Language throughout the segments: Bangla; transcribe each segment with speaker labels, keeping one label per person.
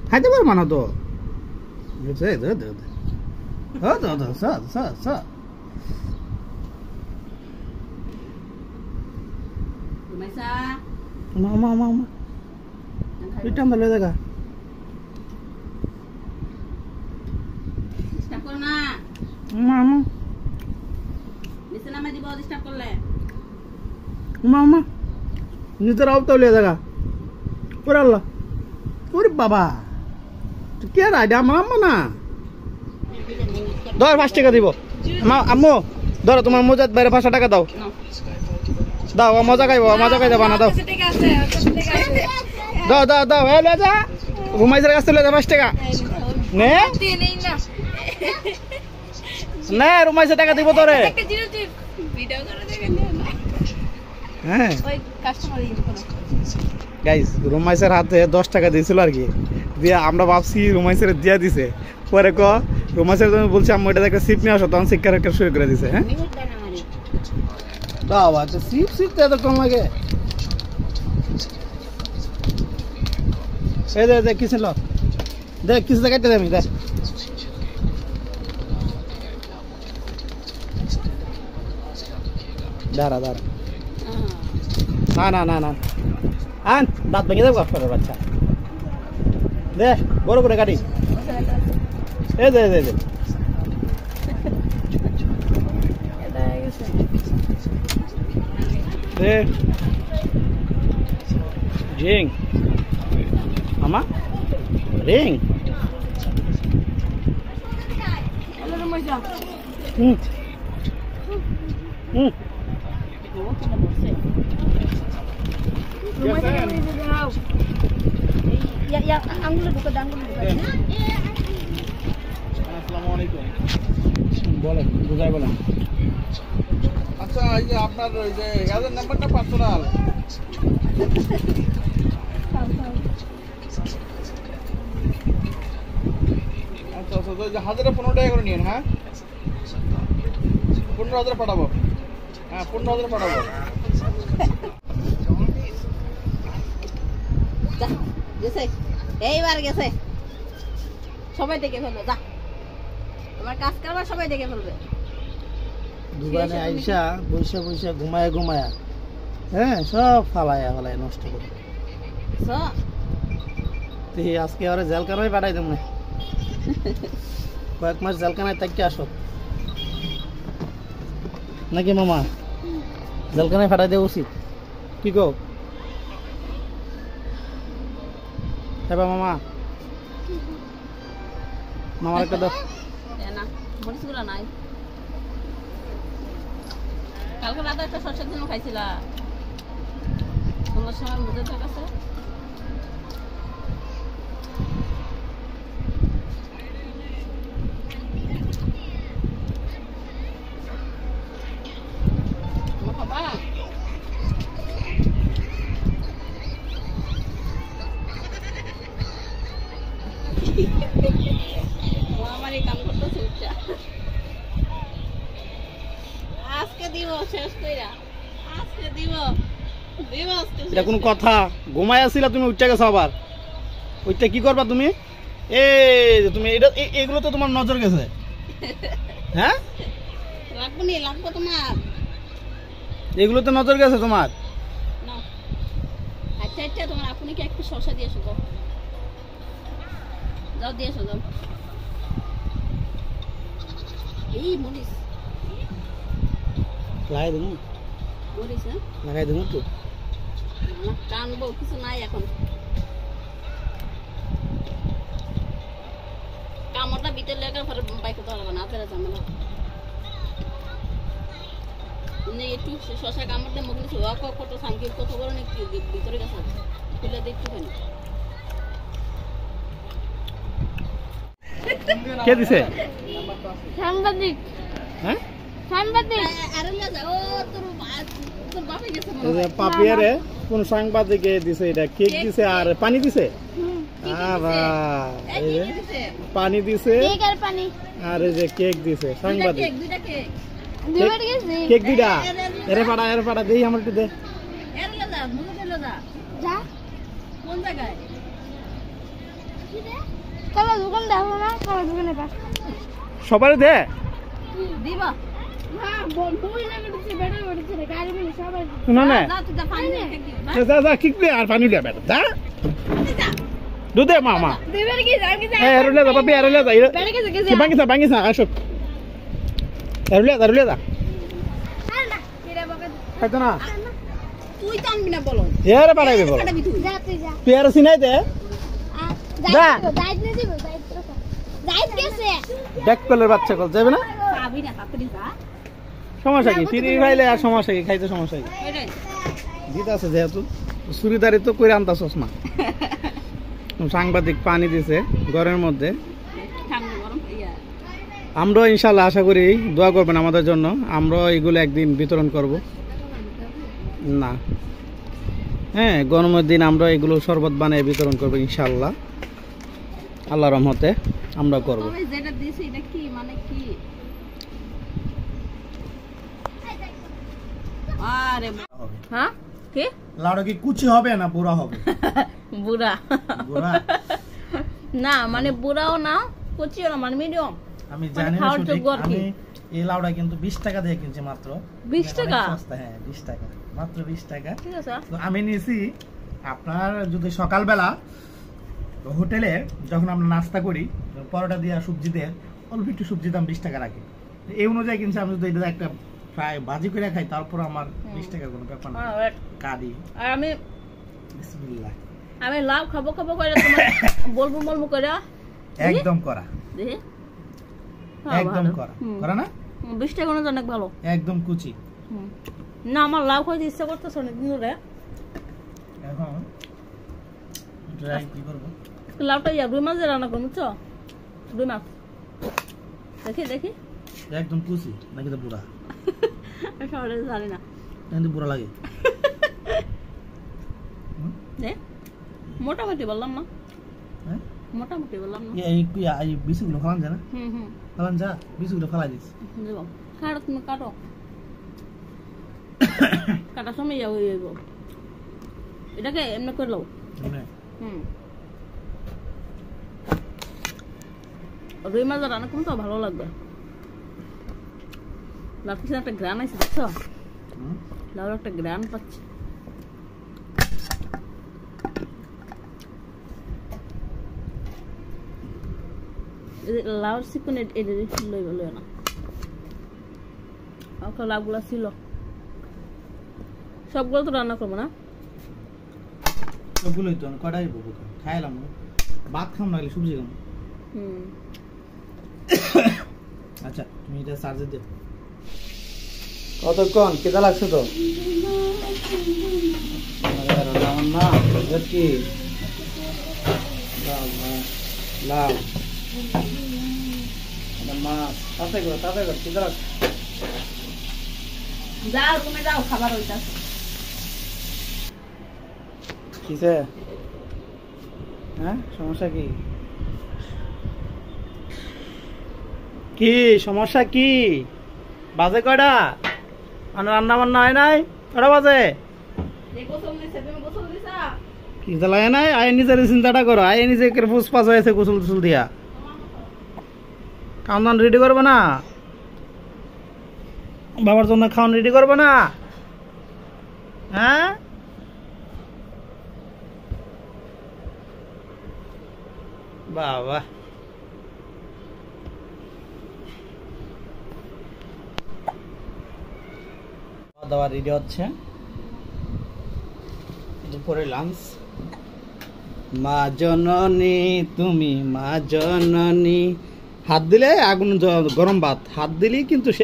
Speaker 1: খাইতে পারবা না তো দেখা নিজের আওতাও দেখা ওরে আল্লাহ ওরে বাবা কে রাইডা আমার আম্মা না ধর 5 টাকা দিব আম্মু ধরো তোমার মোজাত বাইরে 5 টাকা দাও দাও মজা খাইবো না দাও দাও দাও দাও এ লে যা রুমাইসের কাছে লে যা 5 টাকা নে নে রুমাইসের টাকা দিব তোরে হ্যাঁ গাইস রুমাইসের হাতে 10 টাকা দিয়েছিল আর কি দিয়ে আমরা ভাবছি রুমাইসের দিয়া দিছে পরে ক রুমাইসের জন্য বলছি আমি ওইটা একটা সিপ নিয়ে আসো তখন শিক্ষার একটা শুরু করে দিছে হ্যাঁ বাবা তো সিপ তো এত কম লাগে এই দে কিছু ল দেখ কিছু দেখাইতে দে আমি দেখ দাঁড়া না আন দাঁত ভেঙে দেবো আপনার বাচ্চা দে বড় করে কাটি এই দে রিং মামা রিং বলেন বুঝাই বলেন আচ্ছা এই যে আপনার ওই যে এদের নাম্বারটা পার্সোনাল আচ্ছা তো 15 টাকা করে নিন হ্যাঁ 15,000 পাঠাবো হ্যাঁ 15,000 পাঠাবো
Speaker 2: এইবার গেছে সবাই দেখে ফেলবে যা তোমার কাজ করবা সবাই দেখে ফেলবে
Speaker 1: দোকানে আইসা বৈশা ঘুমায়া হ্যাঁ সব ফালায়া নষ্ট করে আজকে ওরা জেলখানায় পাঠাই দেব না কয়েক মাস জেলখানায় থাকতে আসো নাকি মামা জেলখানায় পাঠাই দেওয়া উচিত কি কো হেবা মামার একটা দাও
Speaker 2: না বলছিগুলো নাই কালকে রাতে একটা সরষের দিনও খাইছিলা তোমার সময় বুঝে তোর কাছে
Speaker 1: এটা কোন কথা ঘুমায় আসিলা তুমি উঠতে গেছো আবার ওইটা কি করবা তুমি এই তুমি এটা এগুলো তো তোমার নজর গেছে হ্যাঁ
Speaker 2: লাগবো তোমার
Speaker 1: এগুলো তো নজর গেছে তোমার
Speaker 2: না আচ্ছা তোমার আপনি কি একটু শসা দিয়ে এসো যাও দিয়ে এসো যাও এই মরিস
Speaker 1: লাগাই দেবো
Speaker 2: মরিস হ্যাঁ
Speaker 1: লাগাই দেবো তো
Speaker 2: টানবো কিছু নাই এখন কামড়টা ভিতরে লেগে পরে বাইক করতে হবে না আপনারা ঝামেলা একটু শশা কামড় দিয়ে মুখ নিচ্ছে কত সাংকেত কত বড় নাকি ভিতরে গেছে খুলে দেখতে পানি
Speaker 1: কে দিছে
Speaker 2: সাংবাদিক
Speaker 1: হ্যাঁ
Speaker 2: সাংবাদিক আরে না ও তোর বাবা গেছে
Speaker 1: মানে পাপিয়ারে কোন সাংবাদিকে দিছে এটা কেক দিছে আর পানি দিছে পানি দিছে আর এই যে কেক দিছে সাংবাদিক কেক দুইটা এরে পাড়া দেই আমার একটু দে
Speaker 2: কোন জায়গায়
Speaker 3: কালা দোকান দেখো না, কালা দোকানে পাস
Speaker 1: সবারই দে
Speaker 2: দিবা
Speaker 3: হ্যাঁ বই লাগে দিতে বেটা বেটা রে গাড়ি বলে সবাই
Speaker 1: না না
Speaker 2: যা তুই যা পানি নিয়ে দিবা
Speaker 1: যা যা কি করে আর পানি লিয়া বেটা যা দুধে মামা
Speaker 3: দেবের কি জানি যা
Speaker 1: হ্যাঁ রুলে যা বাপি রুলে যা
Speaker 3: বেটা কে
Speaker 1: কি বাঙ্গিসা আসো রুলে যা
Speaker 3: আর না এরা বকা
Speaker 1: খাইতো না
Speaker 2: তুই টানবি না বলো
Speaker 1: এরে পারাইবে বল
Speaker 2: কাটাবি তুই
Speaker 3: যা তুই যা
Speaker 1: পেয়ার সিনাই দে যা।
Speaker 3: যাইত না দিব যাইত গেছে
Speaker 1: ব্যাক কলের বাচ্চা কল যাবে না
Speaker 2: পাবি না তাড়াতাড়ি যা
Speaker 1: সমস্যা কি ফ্রি খাইলে আর সমস্যা কি খাইতে সমস্যা কি
Speaker 2: এটাই
Speaker 1: দিতে আছে যেহেতু চুরিদারি তো কইরা আনতাছস না সাংবাদিক পানি দিছে ঘরের মধ্যে
Speaker 2: ঠান্ডা গরম ইয়া
Speaker 1: আমরা ইনশাআল্লাহ আশা করি দোয়া করবেন আমাদের জন্য আমরা এগুলো একদিন বিতরণ করব না হ্যাঁ গরমের দিন আমরা এগুলো শরবত বানিয়ে বিতরণ করব ইনশাআল্লাহ আল্লাহর রহমতে আমরা করব
Speaker 2: তবে যেটা দিছি এটা কি মানে কি আরে হ্যাঁ কি
Speaker 1: লাড়ু কি কুচি হবে না বুড়া হবে
Speaker 2: বুড়া
Speaker 1: বুড়া
Speaker 2: না মানে বুড়াও না কচিও না মানে মিডিয়াম
Speaker 1: আমি জানি না
Speaker 2: খাওয়ার
Speaker 1: সঠিক
Speaker 2: যোগ্য আর কি?
Speaker 1: আমি এই লাউটা কিন্তু 20 টাকা দিয়ে কিনছি মাত্র
Speaker 2: 20 টাকা?
Speaker 1: অনেক সস্তা, হ্যাঁ 20 টাকা মাত্র 20 টাকা
Speaker 2: ঠিক আছে
Speaker 1: তো আমি নিয়েছি আপনার যদি সকালবেলা হোটেলে যখন আমরা নাস্তা করি পরোটা দিয়ে সবজি দিয়ে অল্প একটু সবজি দাম 20 টাকা রাখে তো এই অনুযায়ী কিনছি আমি যদি এটা একটা ফ্রাই ভাজি করে খাই তারপর আমার 20 টাকা কোনো ব্যাপার না কারি
Speaker 2: আর আমি
Speaker 1: বিসমিল্লাহ
Speaker 2: লাভ খাবো করে তোমার বলবো করে
Speaker 1: একদম করা
Speaker 2: দেখি
Speaker 1: একদম করা করা না
Speaker 2: 20 টাকা অনেক ভালো
Speaker 1: একদম কুচি
Speaker 2: না আমার লাভ খাইতে ইচ্ছা করতেছে অনেকদিন ধরে
Speaker 1: এখন ড্রাই কি করব
Speaker 2: লাউটা রুই মাছ দিয়ে রান্না করবো বুঝছো রুই মাছ দেখি
Speaker 1: একদম কুচি নাকি তো বুড়া
Speaker 2: সবাই জানি না
Speaker 1: কিন্তু বুড়া লাগে
Speaker 2: মোটামুটি বললাম না
Speaker 1: হ্যাঁ
Speaker 2: মোটামুটি বললাম না
Speaker 1: এই বিসুগুলো খাওয়ান যায় না
Speaker 2: হুম
Speaker 1: খাওয়ান যা বিসুগুলো ফেলাই দিস
Speaker 2: দেব কাটো তুমি কাটো কাটার সময় যাবো এটাকে এমনি করে লো হুম রুই মাছ রান্না করুন তো ভালো লাগবে লাউ কিছু একটা গ্রান আছে দেখছো লাউর একটা গ্রান পাচ্ছি লাউর চিকন লইব না ওকে লাউগুলা ছিল সবগুলো তো রান্না করবো না
Speaker 1: সবগুলোই তো কটাই বলবো খাইলাম ভাত খাম না সবজি খাম আচ্ছা তুমি এটা চার্জে দে কতক্ষণ কেদা লাগছে তো না কি লাভ মাছ তাতে কর কেদা লাগছে
Speaker 2: যাও তুমি যাও খাবার হইতাছে
Speaker 1: কিসে হ্যাঁ সমস্যা কি কি সমস্যা কি বাজে কয়টা রান্না বান্না হয় নাই কটা বাজে কি জ্বালায় নাই আয় নিজের চিন্তাটা করো আয় নিজে ফুসফাস হয়েছে গোসল টুসল দিয়া খাওয়ান দাওয়ান রেডি করবে না বাবার জন্য খাওয়ান রেডি করবে না হ্যাঁ বাবা খাওয়া দাওয়া রেডি হচ্ছে দুপুরে লাঞ্চ মা জননী তুমি মা জননী হাত দিলে আগুন গরম ভাত হাত দিলেই কিন্তু সে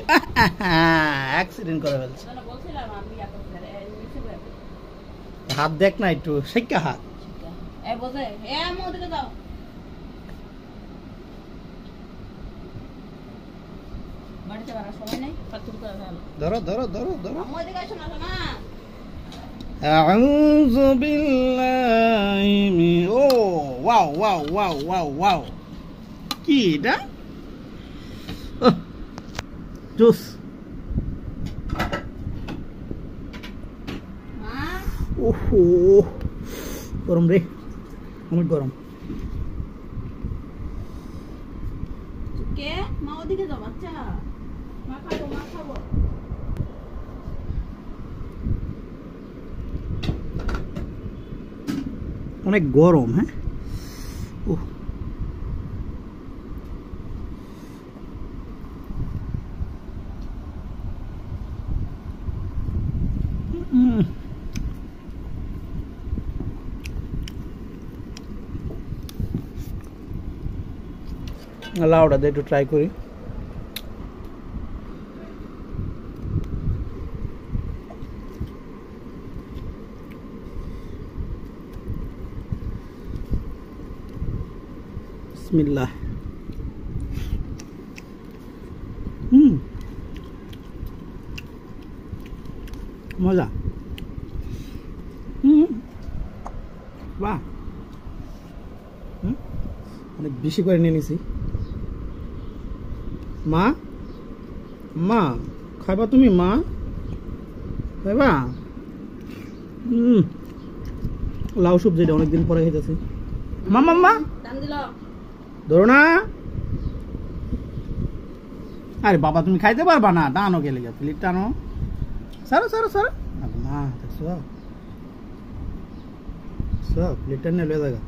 Speaker 1: অ্যাক্সিডেন্ট করে ফেলছে হাত দেখ না একটু শেখা হাত ধরো ধরো ধরো ধরো আউযু বিল্লাহি মিন ও wow wow wow wow wow কি এটা জুস ওহো গরম রে অনেক গরম
Speaker 2: কে মা ওদিকে যাও বাচ্চা মা খাবো
Speaker 1: অনেক গরম। হ্যাঁ লাউটা দিয়ে একটু ট্রাই করি। বিসমিল্লাহ। মজা। বাহ, অনেক বেশি করে নিয়ে নিছি। মা মা খাইবা তুমি? মা খাইবা? লাউ সবজিটা অনেকদিন পরে খাইতেছি। মা মাম্মা ধরো না। আরে বাবা তুমি খাইতে পারবা না, টানো গেলে গা প্লেট টানো। সারো সারো সারো। মা দেখছো সব প্লেটটা নিয়ে লয়ে যাগা।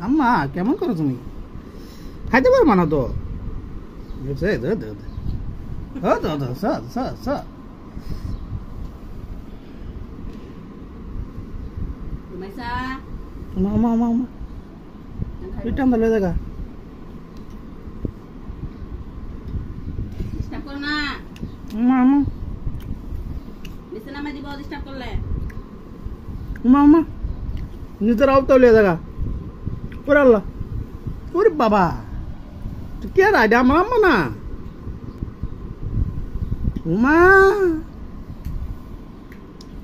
Speaker 1: আম্মা কেমন করো তুমি? খাইতে পারবা না তো। নিজের আওতা লিয়ে জায়গা ওরে আল্লাহ ওরে বাবা কে রাইডা মামা না মা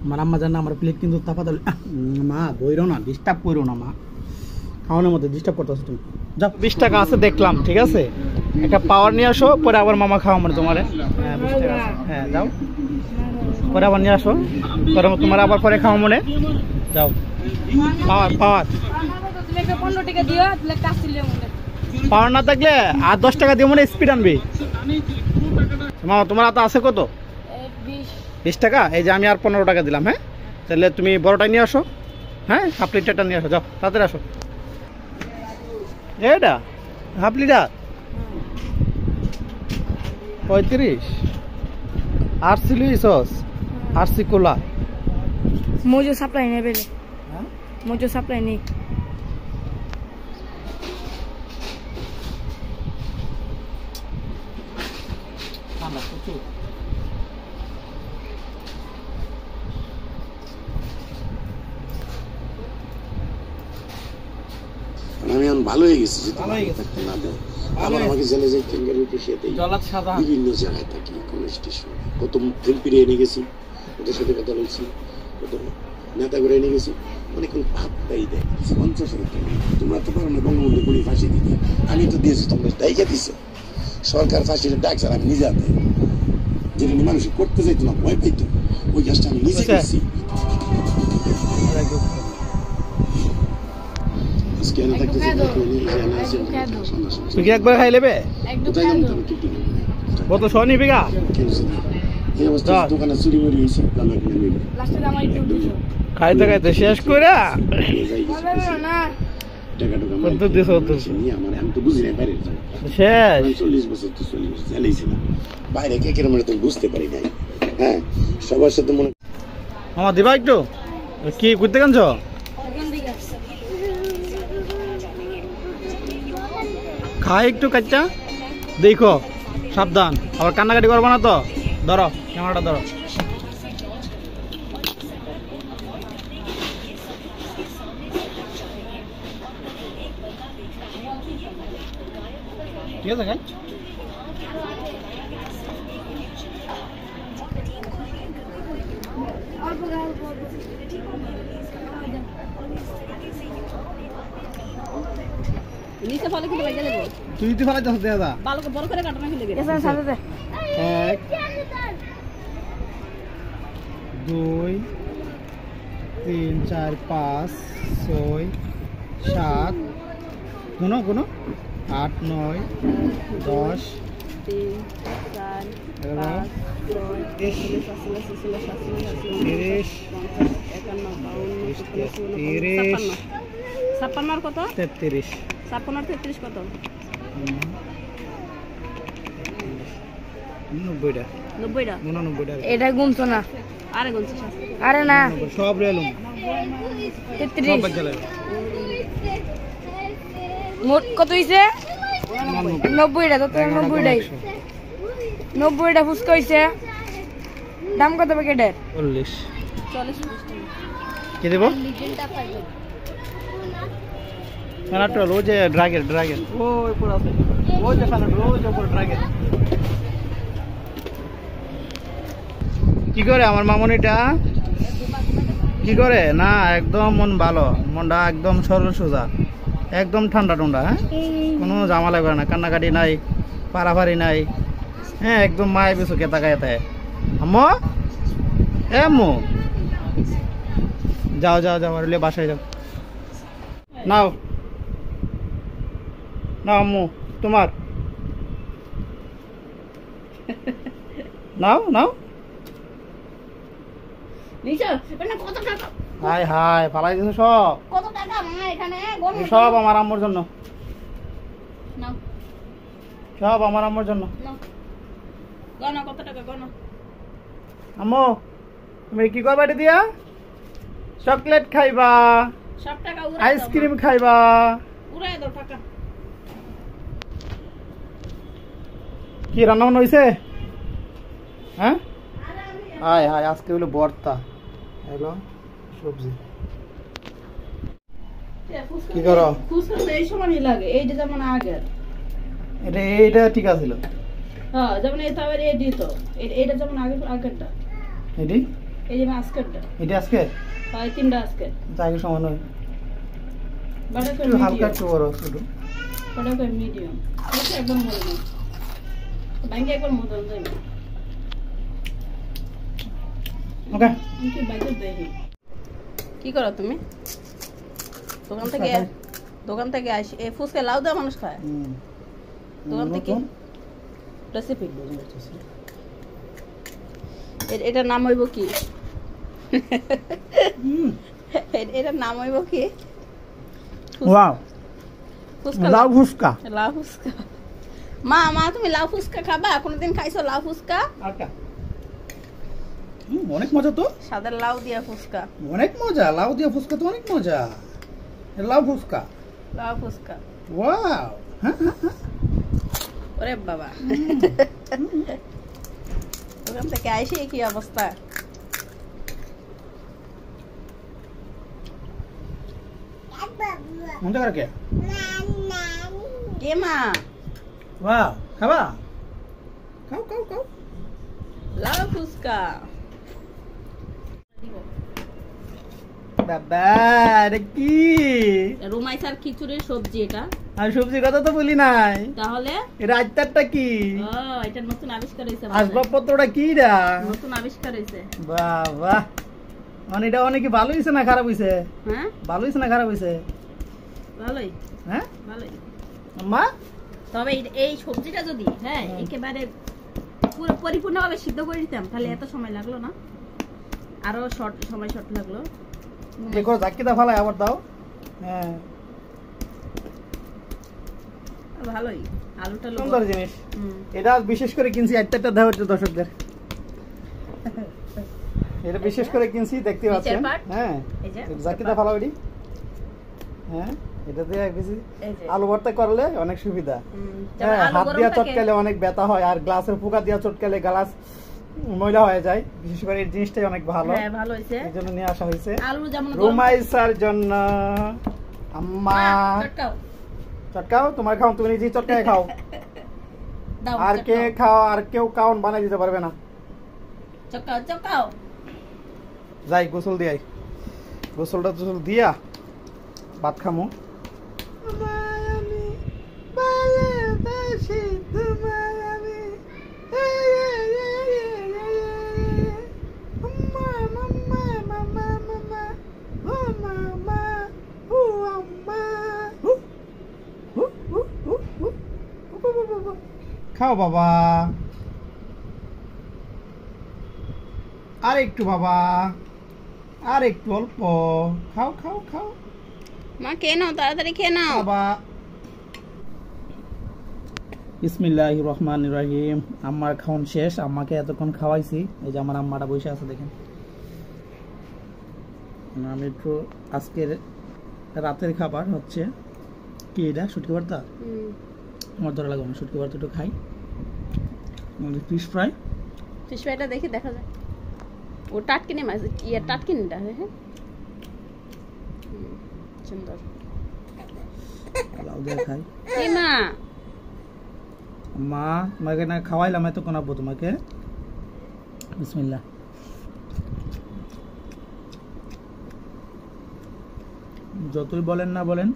Speaker 1: আমার আম্মা জানা আমার প্লেট কিন্তু তাপা দাও মা বইরো না, ডিস্টার্ব করো না মা, খাওয়ানোর মধ্যে ডিস্টার্ব করতেছো তুমি। যাও 20 টাকা আছে দেখলাম, ঠিক আছে একটা পাওয়ার নিয়ে আসো, পরে আবার মামা খাওয়া মানে তোমার। হ্যাঁ 20 টাকা আছে, হ্যাঁ যাও পরে আবার নিয়ে আসো, পরে তোমার আবার পরে খাওয়া মনে। যাও পাওয়ার পাওয়ার
Speaker 3: 15 টাকা দিও তাহলে কাছিলে মনে
Speaker 1: পাওয়ার না থাকলে আর 10 টাকা দিয়ে মনে স্পিড আনবি। মামা তোমার হাতে আছে কত? 20 টাকা। এই যে আমি আর 15 টাকা দিলাম। হ্যাঁ তাহলে তুমি বড়টা নিয়ে আসো। হ্যাঁ হাফ লিটারটা নিয়ে আসো, যাও তাড়াতাড়ি আসো। এটা হাফ লিটার 35 আর চিলি সস আর কোলা
Speaker 3: মোজো সাপ্লাই নেই বেলে। মোজো সাপ্লাই নেই।
Speaker 4: আমি এখন ভালো হয়ে গেছি, আবার আমাকে জেলে যাই বিভিন্ন জায়গায় থাকি, কোন স্টেশন কত এমপিরে এনে গেছি, ওদের সাথে কথা বলছি, কত নেতা করে এনে গেছি, অনেকক্ষণ পাত্তাই দেয় 50 টাকা। তোমরা তো পারো না বঙ্গবন্ধু করে ফাঁসি দিতে, আমি তো দিয়েছি, তোমরা ডাইকা দিছ। সরকার ফাঁসির ডাকছে, আমি নিজে হাতে যেটা মানুষ করতে চাইতো না, ভয় পাইতো, ওই কাজটা আমি নিজে করছি।
Speaker 1: তুই কি একবার খাই লেবে? কত শো নিবি গা? খাইতে খাইতে শেষ করে
Speaker 4: বাইরে কে কেরম বুঝতে পারি নাই। হ্যাঁ সবার সাথে মনে
Speaker 1: আমার দিবা একটু কি করতে কানছ? খাই একটু কাচ্চা দেখো, সাবধান আবার কান্নাকাটি করবো না তো। ধরো ক্যামেরাটা ধরো। ঠিক আছে কাজ
Speaker 2: নিচে ফলে কিন্তু বাইরে দেব।
Speaker 1: তুই তুই ফেলাই যাস দাদা,
Speaker 2: ভালো করে বড় করে কাটনা ফেলে গেছে।
Speaker 3: এসে সাথে দে
Speaker 1: 1 2 3 4 5 6 7 গুনো গুনো 8 9 10
Speaker 2: 3 4 5 56 কত
Speaker 1: 33
Speaker 2: 56 33 কত
Speaker 1: 90টা
Speaker 2: 90টা
Speaker 1: 99টা
Speaker 3: এটা গুনছো না
Speaker 2: আরে গুনছিস
Speaker 3: আরে না
Speaker 1: সব রেলুম
Speaker 3: 33
Speaker 1: বাদ গেল
Speaker 3: মোট কত হইছে 90টা তো 90টাই 90টা ফুসকা হইছে দাম কত প্যাকেটের
Speaker 1: 40
Speaker 2: 40
Speaker 1: কি দেব না তো রোজ ড্রাগন ওই পুরো আছে রোজ এখানে রোজ উপর ড্রাগন কি করে আমার মামনিটা কি করে না একদম মন ভালো মনটা একদম সরল সোজা একদম ঠান্ডা ঠান্ডা হ্যাঁ কোনো ঝামেলা করে না কান্নাকাটি নাই পারাপারি নাই হ্যাঁ একদম মায়ের পিছু কেতা গায়ে আম্মু এ আম্মু যাও যাও যাও আর বাসায় যাও নাও নাও আম্মু তোমার নাও নাও
Speaker 2: নিচে এটা কত টাকা
Speaker 1: হাই হাই ফালাই দিছো সব
Speaker 2: কত টাকা মা এখানে গণ
Speaker 1: এই সব আমার আম্মুর জন্য
Speaker 2: নাও
Speaker 1: সব আমার আম্মুর জন্য
Speaker 2: নাও গণ কত টাকা গণ
Speaker 1: আম্মু তুমি কি করবা এটা দিয়া চকলেট খাইবা
Speaker 2: সব টাকা উড়াই
Speaker 1: আইসক্রিম খাইবা
Speaker 2: উড়াই দাও টাকা
Speaker 1: কি রান্না বান্না হয়েছে হ্যাঁ হাই হাই আজকে হলো ভর্তা এলো সবজি কি করো
Speaker 2: ফুসকা এই সময়ই লাগে এইটা যেমন আগের
Speaker 1: এটা ঠিক আছিল
Speaker 2: হ্যাঁ যেমন এটা আবার এই দিত এটা যেমন আগেরটা
Speaker 1: এটি
Speaker 2: এই যে আজকেরটা
Speaker 1: এটা আজকে
Speaker 2: হয় তিনটা আজকের
Speaker 1: আগে সমান হয়
Speaker 2: বাটা করে
Speaker 1: একটু হালকা
Speaker 2: মিডিয়াম
Speaker 1: একটু বড় ছোট
Speaker 2: বাটা করে মিডিয়াম এটা একদম বড় না ব্যাংকে একবার মতন যাবে
Speaker 1: ওকে
Speaker 2: কি বাইরে দেই কি করো তুমি দোকান থেকে আসি এই ফুসকা লাউ দেওয়া মানুষ খায় দোকান থেকে রেসিপি এটার নাম হইব কি এটার নাম হইব কি
Speaker 1: ওয়াও
Speaker 2: ফুসকা
Speaker 1: লাউ ফুসকা
Speaker 2: লাউ ফুসকা মা মা তুমি লাউ ফুসকা খাবা কোনদিন খাইছো লাউ ফুসকা
Speaker 1: আটা অনেক মজা তো
Speaker 2: সাদা লাউ দিয়া ফুসকা
Speaker 1: অনেক মজা লাউ দিয়ে ফুসকা তো অনেক মজা লাউ ফুসকা
Speaker 2: লাউ ফুসকা
Speaker 1: ওয়াও
Speaker 2: ওরে বাবা ওখান থেকে আইসি কি অবস্থা
Speaker 1: মনটা করে কে
Speaker 2: কে মা
Speaker 1: ওয়াও খাবা খাও খাও খাও
Speaker 2: লাউ ফুসকা
Speaker 1: বাবা এটা কি
Speaker 2: রুমাইসার খিচুড়ির সবজি এটা
Speaker 1: আর সবজির কথা তো বলি নাই
Speaker 2: তাহলে
Speaker 1: এটা আইতারটা কি
Speaker 2: ও এটা নতুন আবিষ্কার হইছে
Speaker 1: আসবাবপত্রটা কি রা
Speaker 2: নতুন আবিষ্কার হইছে
Speaker 1: বাবা মানে এটা অনেক ভালো হইছে না খারাপ হইছে
Speaker 2: হ্যাঁ
Speaker 1: ভালো হইছে না খারাপ হইছে
Speaker 2: ভালোই
Speaker 1: হ্যাঁ
Speaker 2: ভালোই
Speaker 1: আম্মা
Speaker 2: তবে এই সবজিটা যদি হ্যাঁ একেবারে পুরো পরিপূর্ণভাবে সিদ্ধ করে দিতাম তাহলে এত সময় লাগলো না আরো সময় শর্ট লাগলো
Speaker 1: দেখো জাকিদা ফালাই আবার দাও হ্যাঁ
Speaker 2: ভালোই আলুটা
Speaker 1: সুন্দর জিনিস এটা বিশেষ করে কিনছি একটা দেওয়া হচ্ছে দর্শকদের এটা বিশেষ করে কিনছি দেখতে পাচ্ছেন হ্যাঁ জাকিদা ফালাওয়ারি হ্যাঁ এটা দিয়ে বেশি আলু ভর্তা করলে অনেক সুবিধা হ্যাঁ হাত দিয়া চটকালে অনেক ব্যথা হয় আর গ্লাসের পোকা দিয়া চটকালে গ্লাস ময়লা হয়ে যায় বিশেষ করে এই জিনিসটাই অনেক ভালো
Speaker 2: হ্যাঁ ভালো হইছে
Speaker 1: এই জন্য নিয়ে আসা হয়েছে
Speaker 2: আলু যেমন
Speaker 1: রুমাইসার জন্য আম্মা চটকাও তোমার খাও তুমি নিজেই চটকায় খাও আর কে খাও আর কেউ কাউন বানাই দিতে পারবে না
Speaker 2: চটকাও চটকাও
Speaker 1: যাই গোসল দিয়াই গোসলটা টোসল দিয়া ভাত খামো খাও বাবা, আর একটু বাবা, আর একটু অল্প, খাও খাও খাও
Speaker 2: মা খেয়ে নাও, তাড়াতাড়ি খেয়ে নাও।
Speaker 1: বাবা। বিসমিল্লাহির রহমানির রহিম। আম্মার খাওয়ান শেষ, আম্মাকে এতক্ষণ খাওয়াইছি। এই যে আমার আম্মাটা বসে আছে দেখেন। আমি একটু আজকের রাতের খাবার হচ্ছে কি, এটা শুটকি ভর্তা। আমার ধরা লাগবে না, শুটকি ভর্তা একটু খাই। ফিশ ফ্রাই,
Speaker 2: ফিশ ফ্রাইটা দেখি, দেখা যায় ও টাটকিনি মাছ, ইয়ে টাটকিনিটা। হ্যাঁ সুন্দর।
Speaker 1: লাউ দিয়ে খাই।
Speaker 2: এই মা,
Speaker 1: মা তোমাকে না খাওয়াইলাম এতক্ষণ, আব্বু তোমাকে। বিসমিল্লাহ। যতই বলেন না বলেন,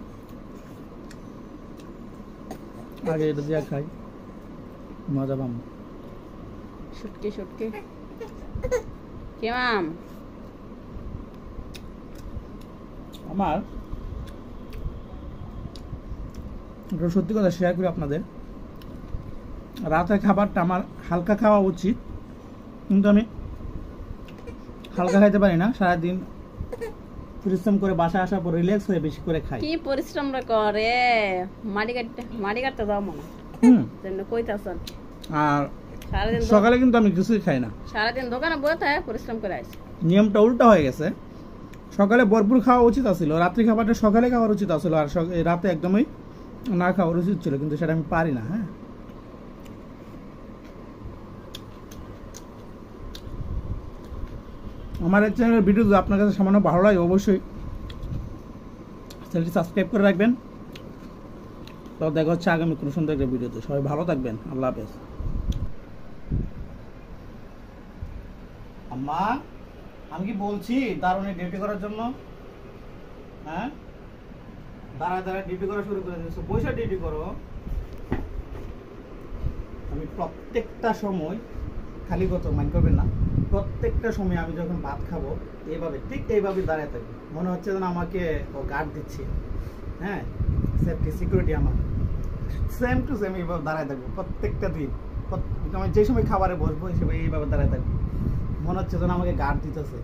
Speaker 1: আগে এটা দিয়ে খাই, মজা পাম।
Speaker 2: শুটকি শুটকি কেমন?
Speaker 1: আমার একটা সত্যি কথা শেয়ার করি আপনাদের। রাতের খাবারটা আমার হালকা খাওয়া উচিত, কিন্তু আমি হালকা খাইতে পারি না। সারাদিন পরিশ্রম করে বাসায় আসার পর রিল্যাক্স হয়ে বেশি করে খাই।
Speaker 2: কি পরিশ্রম করে, মাটি কাটতে যাও মনে জন্য কইতাছেন।
Speaker 1: আর
Speaker 2: সারাদিন
Speaker 1: সকালে কিন্তু আমি কিছুই খাই না,
Speaker 2: সারাদিন দোকানে বসে থাকে, পরিশ্রম করে আসে।
Speaker 1: নিয়মটা উল্টা হয়ে গেছে। সকালে ভরপুর খাওয়া উচিত আছিল, রাত্রি খাবারটা সকালে খাওয়ার উচিত আছিল, আর রাতে একদমই না খাওয়ার উচিত ছিল, কিন্তু সেটা আমি পারি না। হ্যাঁ, আমার এই চ্যানেলের ভিডিও যদি আপনার কাছে সামান্য ভালো লাগে, অবশ্যই চ্যানেলটি সাবস্ক্রাইব করে রাখবেন। তো দেখা হচ্ছে আগামী কোনো সুন্দর একটা ভিডিওতে। সবাই ভালো থাকবেন, আল্লাহ হাফেজ। আম্মা, আমি কি বলছি দারুণে ডিউটি করার জন্য? হ্যাঁ, দাঁড়ায় দাঁড়ায় ডিউটি করা শুরু করে দিয়েছো, বসে ডিউটি করো। আমি প্রত্যেকটা সময়, খালি কত মাইন্ড করবেন না, প্রত্যেকটা সময় আমি যখন ভাত খাবো এইভাবে, ঠিক এইভাবে দাঁড়ায় থাকি, মনে হচ্ছে যেন আমাকে ও গার্ড দিচ্ছে। হ্যাঁ, সেফটি সিকিউরিটি আমার সেম টু সেম এইভাবে দাঁড়ায় থাকবো প্রত্যেকটা দিন। আমি যে সময় খাবারে বসবো হিসেবে এইভাবে দাঁড়ায় থাকবো, মনে হচ্ছে যেন আমাকে গার্ড দিতেছে।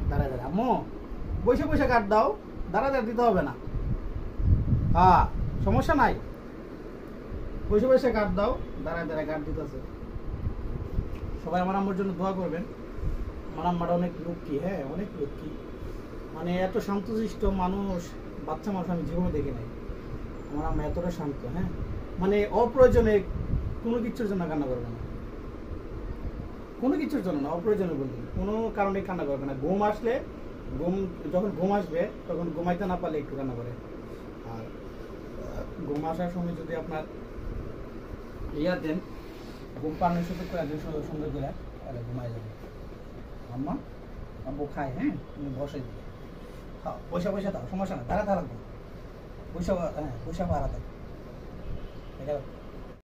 Speaker 1: দাঁড়ায় দাঁড়ায়, আম্মু বসে বসে গার্ড দাও, দাঁড়ায় দাঁড়ায় দিতে হবে না। হ্যাঁ, সমস্যা নাই, বসে বসে গার্ড দাও, দাঁড়ায় দাঁড়ায় গার্ড দিতেছে। সবাই আমার আম্মুর জন্য দোয়া করবেন। আমার আম্মাটা অনেক লক্ষ্মী, হ্যাঁ অনেক লক্ষ্মী। মানে এত শান্তশিষ্ট মানুষ, বাচ্চা মানুষ আমি জীবনে দেখি নাই। আমার আম্মা এতটা শান্ত। হ্যাঁ, মানে অপ্রয়োজনে কোনো কিছুর জন্য কান্না করবে না, কোনো কিছুর জন্য না, অপ্রয়োজনে বলতে কোনো কারণে কান্না করবে না। ঘুম আসলে, যখন ঘুম আসবে তখন ঘুমাইতে না পারলে একটু কান্না করে। আর ঘুম আসার সময় যদি আপনার ইয়া দেন, ঘুম পানের সাথে করে দেন সুন্দর করে, তাহলে ঘুমাই যাবে। আম্মা, আব্বু খায়। হ্যাঁ, তুমি বসে দিই, খাও, পয়সা পয়সা দাও, সমস্যা না, তারা থাকবো পয়সা। হ্যাঁ, পয়সা ভাড়া থাকবে, এটা